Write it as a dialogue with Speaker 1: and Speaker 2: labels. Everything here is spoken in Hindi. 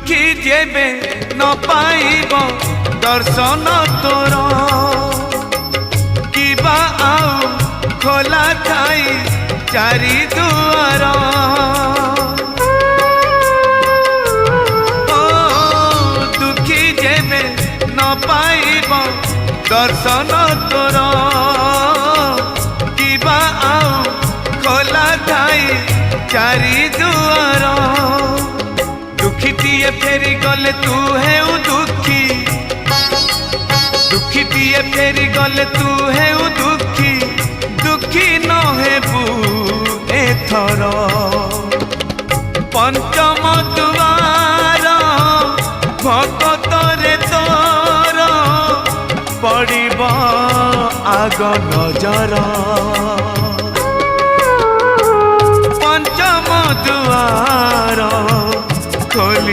Speaker 1: दुखी जेबे न पाइब दर्शन तोर किबा आउ खोला थाई चारि दुआर ओ दुखी जेबे न पाइब दर्शन तोर किबा आउ खोला थाई चारि दुआर दुखीटीए फेरी गले तू है दुखी दुखीटीए फेरी गले तू है दुखी दुखी न हेबू एथर पंचम दुआर भगत रे तोर पड़िब आग नजर पंचम दुआर खोली